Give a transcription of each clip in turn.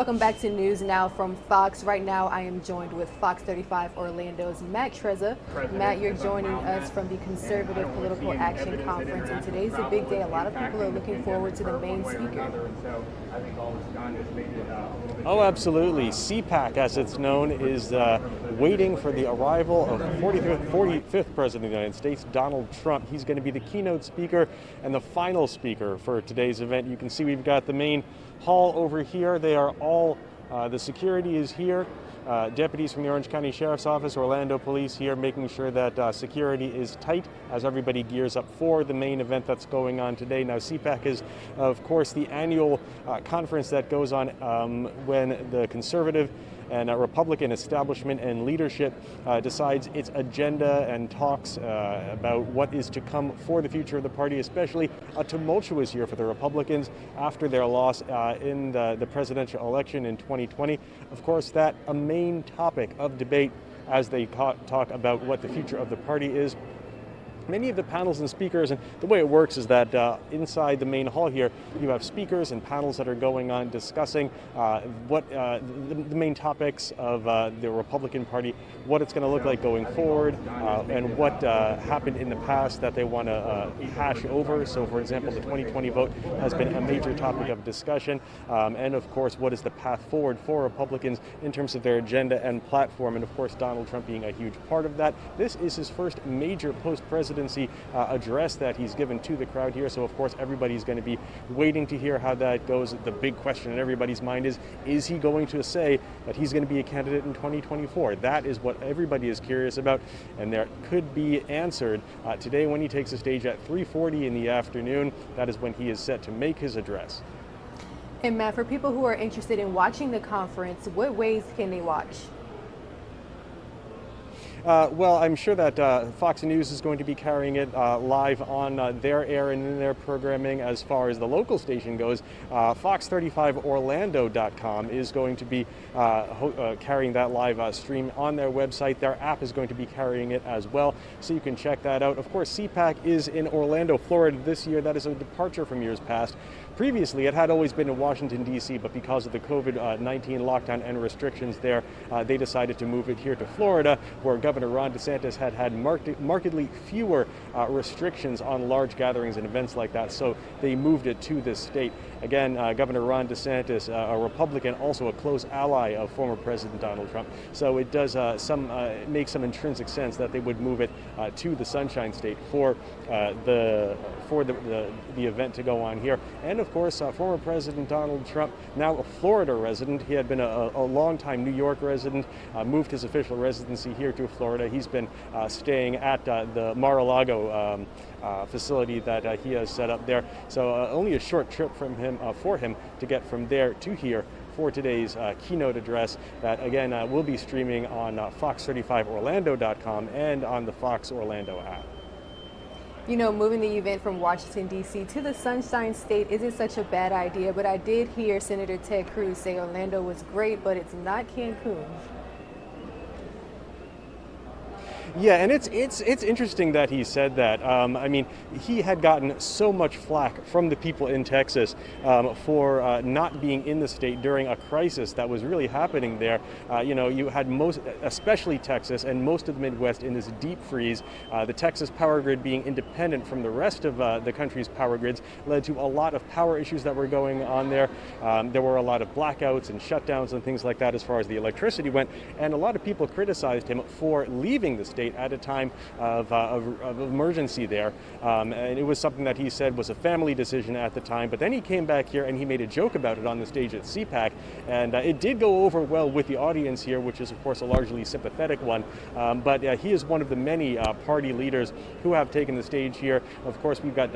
Welcome back to News Now from Fox. Right now I am joined with Fox 35 Orlando's Matt Treza. Matt, you're joining us from the Conservative Political Action Conference, and today's a big day. A lot of people are looking forward to the main speaker. Oh, absolutely. CPAC, as it's known, is waiting for the arrival of the 45th President of the United States, Donald Trump. He's going to be the keynote speaker and the final speaker for today's event. You can see we've got the main hall over here. They are all, the security is here. Deputies from the Orange County Sheriff's Office, Orlando Police here, making sure that security is tight as everybody gears up for the main event that's going on today. Now, CPAC is, of course, the annual conference that goes on when the Conservative and Republican establishment and leadership decides its agenda and talks about what is to come for the future of the party, especially a tumultuous year for the Republicans after their loss in the presidential election in 2020. Of course, that a main topic of debate as they talk about what the future of the party is. Many of the panels and speakers, and the way it works is that inside the main hall here, you have speakers and panels that are going on discussing what the main topics of the Republican Party, what it's going to look like going forward, and what happened in the past that they want to hash over. So, for example, the 2020 vote has been a major topic of discussion, and of course, what is the path forward for Republicans in terms of their agenda and platform, and of course, Donald Trump being a huge part of that. This is his first major post-presidency address that he's given to the crowd here. So, of course, everybody's going to be waiting to hear how that goes. The big question in everybody's mind is he going to say that he's going to be a candidate in 2024? That is what everybody is curious about, and that could be answered today when he takes the stage at 3:40 in the afternoon. That is when he is set to make his address. And Matt, for people who are interested in watching the conference, what ways can they watch? Well, I'm sure that Fox News is going to be carrying it live on their air and in their programming. As far as the local station goes, Fox35Orlando.com is going to be carrying that live stream on their website. Their app is going to be carrying it as well, so you can check that out. Of course, CPAC is in Orlando, Florida this year. That is a departure from years past. Previously, it had always been in Washington, D.C., but because of the COVID-19 lockdown and restrictions there, they decided to move it here to Florida, where Governor Ron DeSantis had markedly fewer restrictions on large gatherings and events like that, so they moved it to this state. Again, Governor Ron DeSantis, a Republican, also a close ally of former President Donald Trump, so it does make some intrinsic sense that they would move it to the Sunshine State for the event to go on here. And of course, former President Donald Trump, now a Florida resident. He had been a long-time New York resident, moved his official residency here to Florida. He's been staying at the Mar-a-Lago facility that he has set up there. So only a short trip for him to get from there to here for today's keynote address that, again, will be streaming on Fox35Orlando.com and on the Fox Orlando app. You know, moving the event from Washington, D.C. to the Sunshine State isn't such a bad idea, but I did hear Senator Ted Cruz say Orlando was great, but it's not Cancun. Yeah, and it's interesting that he said that. I mean, he had gotten so much flack from the people in Texas for not being in the state during a crisis that was really happening there. You know, you had especially Texas and most of the Midwest in this deep freeze. The Texas power grid being independent from the rest of the country's power grids led to a lot of power issues that were going on there. There were a lot of blackouts and shutdowns and things like that as far as the electricity went, and a lot of people criticized him for leaving the state at a time of emergency there. And it was something that he said was a family decision at the time, but then he came back here and he made a joke about it on the stage at CPAC, and it did go over well with the audience here, which is of course a largely sympathetic one, but he is one of the many party leaders who have taken the stage here. Of course, we've got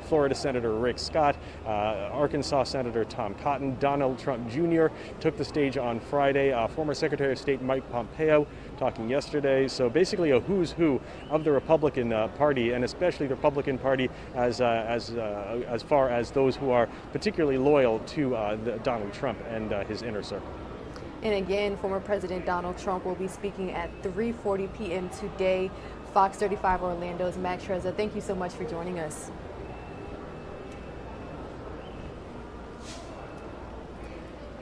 Florida Senator Rick Scott, Arkansas Senator Tom Cotton, Donald Trump Jr. took the stage on Friday, former Secretary of State Mike Pompeo talking yesterday. So basically a who's who of the Republican Party, and especially the Republican Party as far as those who are particularly loyal to Donald Trump and his inner circle. And again, former President Donald Trump will be speaking at 3:40 p.m. today. Fox 35 Orlando's Matt Treza, thank you so much for joining us.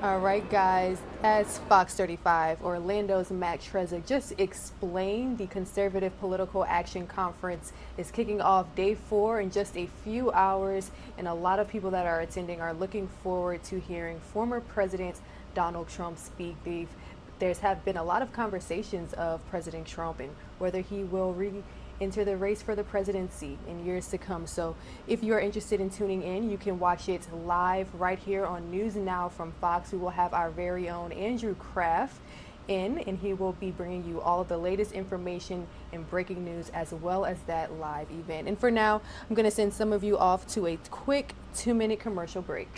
All right, guys, as Fox 35, Orlando's Matt Treza just explained, the Conservative Political Action Conference is kicking off day 4 in just a few hours, and a lot of people that are attending are looking forward to hearing former President Donald Trump speak. There's have been a lot of conversations of President Trump and whether he will enter the race for the presidency in years to come. So if you're interested in tuning in, you can watch it live right here on NewsNOW from Fox. We will have our very own Andrew Kraft in, and he will be bringing you all of the latest information and breaking news as well as that live event. And for now, I'm going to send some of you off to a quick 2-minute commercial break.